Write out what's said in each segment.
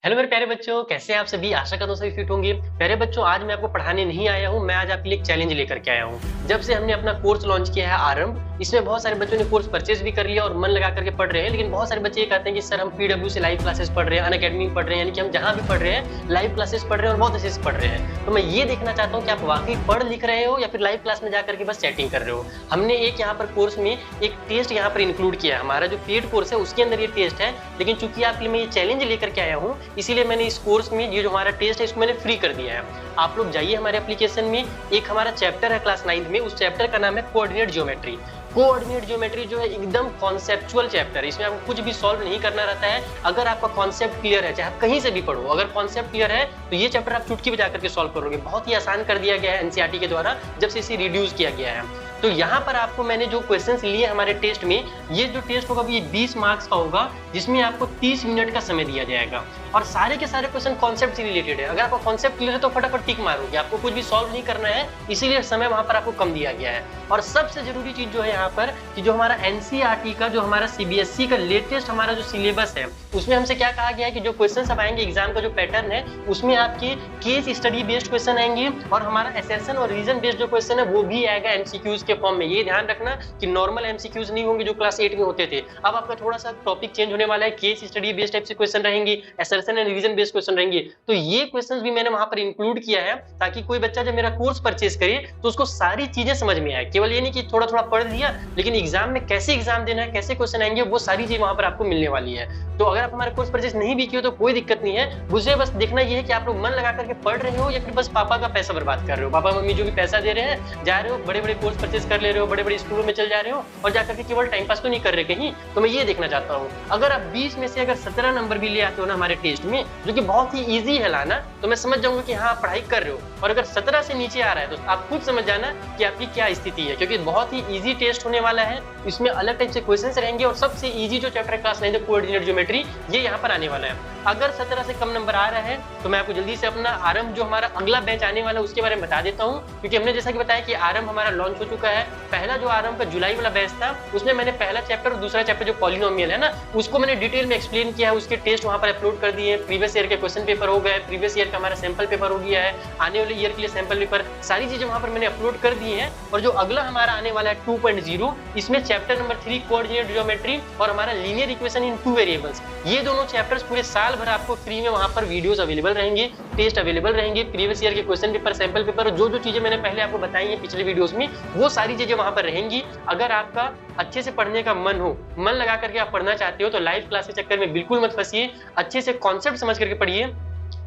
Hello मेरे प्यारे बच्चों, कैसे हैं आप सभी। आशा करता हूँ सभी फिट होंगे। प्यारे बच्चों, आज मैं आपको पढ़ाने नहीं आया हूँ, मैं आज आपके लिए एक चैलेंज लेकर के आया हूँ। जब से हमने अपना कोर्स लॉन्च किया है आरंभ, इसमें बहुत सारे बच्चों ने कोर्स परचेज भी कर लिया और मन लगा करके पढ़ रहे हैं। लेकिन बहुत सारे बच्चे ये कहते हैं कि सर हम पीडब्ल्यू से लाइव क्लासेस पढ़ रहे हैं, अनअकैडमी में पढ़ रहे हैं, यानी कि हम जहाँ भी पढ़ रहे हैं लाइव क्लासेस पढ़ रहे हैं और बहुत अच्छे से पढ़ रहे हैं। तो मैं ये देखना चाहता हूँ कि आप वाकई पढ़ लिख रहे हो या फिर लाइव क्लास में जाकर के बस चैटिंग कर रहे हो। हमने एक यहाँ पर कोर्स में एक टेस्ट यहाँ पर इंक्लूड किया है। हमारा जो पेड कोर्स है उसके अंदर ये टेस्ट है, लेकिन चूंकि आपके लिए मैं ये चैलेंज लेकर के आया हूँ, इसीलिए मैंने इस कोर्स में ये जो हमारा टेस्ट है इसको मैंने फ्री कर दिया है। आप लोग जाइए हमारे एप्लीकेशन में, एक हमारा चैप्टर है क्लास 9 में, उस चैप्टर का नाम है कोऑर्डिनेट ज्योमेट्री। कोऑर्डिनेट ज्योमेट्री जो है एकदम कॉन्सेप्चुअल चैप्टर है, इसमें आपको कुछ भी सॉल्व नहीं करना रहता है। अगर आपका कॉन्सेप्ट क्लियर है, चाहे आप कहीं से भी पढ़ो, अगर कॉन्सेप्ट क्लियर है तो ये चैप्टर आप चुटकी बजा करके सॉल्व करोगे। बहुत ही आसान कर दिया गया है एनसीईआरटी के द्वारा, जब से इसे रिड्यूस किया गया है। तो यहाँ पर आपको मैंने जो क्वेश्चंस लिए हमारे टेस्ट में, ये जो टेस्ट होगा ये 20 मार्क्स का होगा, जिसमें आपको 30 मिनट का समय दिया जाएगा और सारे के सारे क्वेश्चन कॉन्सेप्ट से रिलेटेड है। अगर आपका कॉन्सेप्ट क्लियर है तो फटाफट टिक मारोगे, आपको कुछ भी सॉल्व नहीं करना है, इसीलिए समय वहां पर आपको कम दिया गया है। और सबसे जरूरी चीज जो है यहाँ पर कि जो हमारा एनसीईआरटी का, जो हमारा सीबीएसई का लेटेस्ट हमारा जो सिलेबस है, उसमें हमसे क्या कहा गया है कि जो क्वेश्चन अब आएंगे एग्जाम का जो पैटर्न है, उसमें आपके केस स्टडी बेस्ड क्वेश्चन आएंगे और हमारा एसेशन और रीजन बेस्ड जो क्वेश्चन है वो भी आएगा एमसीक्यूज के फॉर्म में। ये ध्यान रखना कि नॉर्मल एमसीक्यूज नहीं होंगे जो क्लास 8 में होते थे। अब आपका थोड़ा सा टॉपिक चेंज होने वाला है, केस स्टडी बेस्ड टाइप से क्वेश्चन रहेंगे, assertion and reason based question रहेंगे। तो ये क्वेश्चंस भी मैंने वहां पर इंक्लूड किया है ताकि कोई बच्चा जब मेरा कोर्स परचेज करे तो उसको सारी चीजें समझ में आए। केवल ये नहीं कि थोड़ा थोड़ा पढ़ लिया, लेकिन एग्जाम में कैसे एग्जाम देना है, कैसे क्वेश्चन आएंगे, वो सारी चीज वहां पर आपको मिलने वाली है। तो अगर आप हमारा कोर्स परचेज नहीं भी किए तो कोई दिक्कत नहीं है, मुझे बस देखना ये है कि आप लोग मन लगा करके पढ़ रहे हो या फिर बस पापा का पैसा बर्बाद कर रहे हो। पापा मम्मी जो भी पैसा दे रहे हैं, जा रहे हो बड़े बड़े कोर्स परचेज कर ले रहे हो, बड़े बड़े स्कूलों में चल जा रहे हो और जाकर के केवल टाइम पास तो नहीं कर रहे कहीं। तो मैं ये देखना चाहता हूँ, अगर आप 20 में से अगर 17 नंबर भी ले आते हो ना हमारे टेस्ट में, जो कि बहुत ही ईजी है लाना, तो मैं समझ जाऊंगा कि हाँ आप पढ़ाई कर रहे हो। और अगर 17 से नीचे आ रहा है तो आप खुद समझ जाना कि आपकी क्या स्थिति है, क्योंकि बहुत ही ईजी टेस्ट होने वाला है। इसमें अलग टाइप से क्वेश्चंस रहेंगे और सबसे ईजी जो चैप्टर क्लास 9 कोऑर्डिनेट ज्योमेट्री, ये यहाँ पर आने वाला है। अगर 17 से कम नंबर आ रहा है तो मैं आपको जल्दी से अपना आरंभ जो हमारा अगला बैच आने वाला है उसके बारे में बता देता हूँ, क्योंकि हमने जैसा कि बताया कि आरंभ हमारा लॉन्च हो चुका है। पहला जो आरंभ का जुलाई वाला बैच था, उसमें मैंने पहला चैप्टर और दूसरा चैप्टर जो पॉलिनोमियल है ना, उसको मैंने डिटेल में एक्सप्लेन किया है। उसके टेस्ट वहां पर अपलोड कर दिए, प्रीवियस ईयर के क्वेश्चन पेपर हो गए, प्रीवियस ईयर का हमारा सैंपल पेपर हो गया है, आने वाले ईयर के लिए सैंपल पेपर, सारी चीजें वहां पर मैंने अपलोड कर दी है। और जो अगला हमारा आने वाला है 2.0, इसमें चैप्टर नंबर 3 कोऑर्डिनेट ज्योमेट्री और हमारा लीनियर इक्वेशन इन 2 वेरिएबल्स, ये दोनों चैप्टर्स पूरे साल भर आपको फ्री में वहां पर वीडियोस अवेलेबल रहेंगे, टेस्ट अवेलेबल रहेंगे, प्रीवियस ईयर के क्वेश्चन पेपर, सैंपल पेपर, जो चीजें मैंने पहले आपको बताई है पिछले वीडियोस में, वो सारी चीजें वहां पर रहेंगी। अगर आपका अच्छे से पढ़ने का मन हो, मन लगा करके आप पढ़ना चाहते हो, तो लाइव क्लास के चक्कर में बिल्कुल मत फंसिए। अच्छे से कॉन्सेप्ट समझ करके पढ़िए,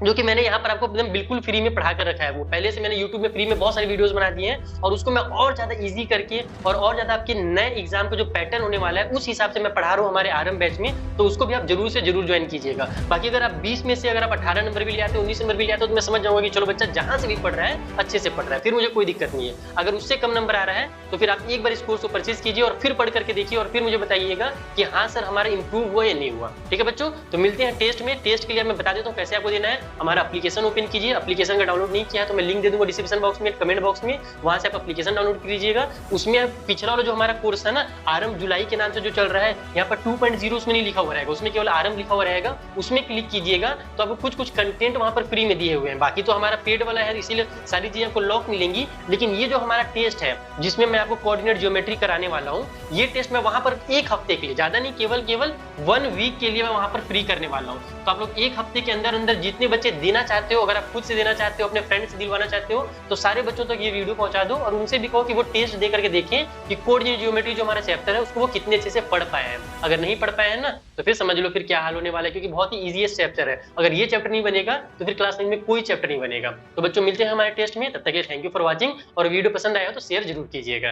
जो कि मैंने यहाँ पर आपको एकदम बिल्कुल फ्री में पढ़ा कर रखा है। वो पहले से मैंने YouTube में फ्री में बहुत सारी वीडियोस बना दी हैं और उसको मैं और ज्यादा इजी करके और ज्यादा आपके नए एग्जाम का जो पैटर्न होने वाला है उस हिसाब से मैं पढ़ा रहा हूँ हमारे आरंभ बैच में। तो उसको भी आप जरूर से जरूर ज्वाइन कीजिएगा। बाकी अगर आप 20 में से अगर आप 18 नंबर भी ले आते हो, 19 नंबर भी ले आते हो, तो मैं समझ जाऊंगा कि चलो बच्चा जहां से भी पढ़ रहा है अच्छे से पढ़ रहा है, फिर मुझे कोई दिक्कत नहीं है। अगर उससे कम नंबर आ रहा है तो फिर आप एक बार इस कोर्स को परचेज कीजिए और फिर पढ़ करके देखिए और फिर मुझे बताइएगा कि हाँ सर हमारा इंप्रूव हुआ या नहीं हुआ। ठीक है बच्चों, तो मिलते हैं टेस्ट में। टेस्ट के लिए मैं बता देता हूँ कैसे आपको देना है। हमारा एप्लीकेशन ओपन कीजिए, एप्लीकेशन का डाउनलोड नहीं किया है तो मैं लिंक दे दूंगा डिस्क्रिप्शन बॉक्स में, कमेंट बॉक्स में, वहां से आप एप्लीकेशन डाउनलोड कीजिएगा। उसमें पिछला वाला जो हमारा कोर्स है ना आरंभ जुलाई के नाम से जो चल रहा है, यहाँ पर 2.0 उसमें नहीं लिखा हुआ रहेगा, उसमें केवल आरंभ लिखा हुआ रहेगा, उसमें क्लिक कीजिएगा तो आपको कुछ कंटेंट वहां पर फ्री में दिए हुए हैं। बाकी तो हमारा पेड वाला है, इसीलिए सारी चीजें आपको लॉक मिलेंगी। लेकिन ये जो हमारा टेस्ट है जिसमें मैं आपको कोऑर्डिनेट ज्योमेट्री कराने वाला हूँ, ये टेस्ट मैं वहां पर एक हफ्ते के लिए, ज्यादा नहीं, केवल 1 वीक के लिए मैं वहां पर फ्री करने वाला हूँ। तो आप लोग एक हफ्ते के अंदर अंदर जितने बच्चे देना चाहते हो, अगर आप खुद से देना चाहते हो, अपने फ्रेंड से दिलवाना चाहते हो, तो सारे बच्चों तक ये वीडियो पहुंचा दो और उनसे भी कहो कि वो टेस्ट दे करके देखें कि कोऑर्डिनेट ज्योमेट्री जो हमारा चैप्टर है उसको वो कितने अच्छे से पढ़ पाए हैं। अगर नहीं पढ़ पाए हैं ना तो फिर समझ लो फिर क्या हाल होने वाला है, क्योंकि बहुत ही इजीएस्ट चैप्टर है। अगर ये चैप्टर नहीं बनेगा तो फिर क्लास 9 में कोई चैप्टर नहीं बनेगा। तो बच्चों मिलते हैं हमारे टेस्ट में, तब तक के थैंक यू फॉर वॉचिंग। और वीडियो पसंद आया तो शेयर जरूर कीजिएगा।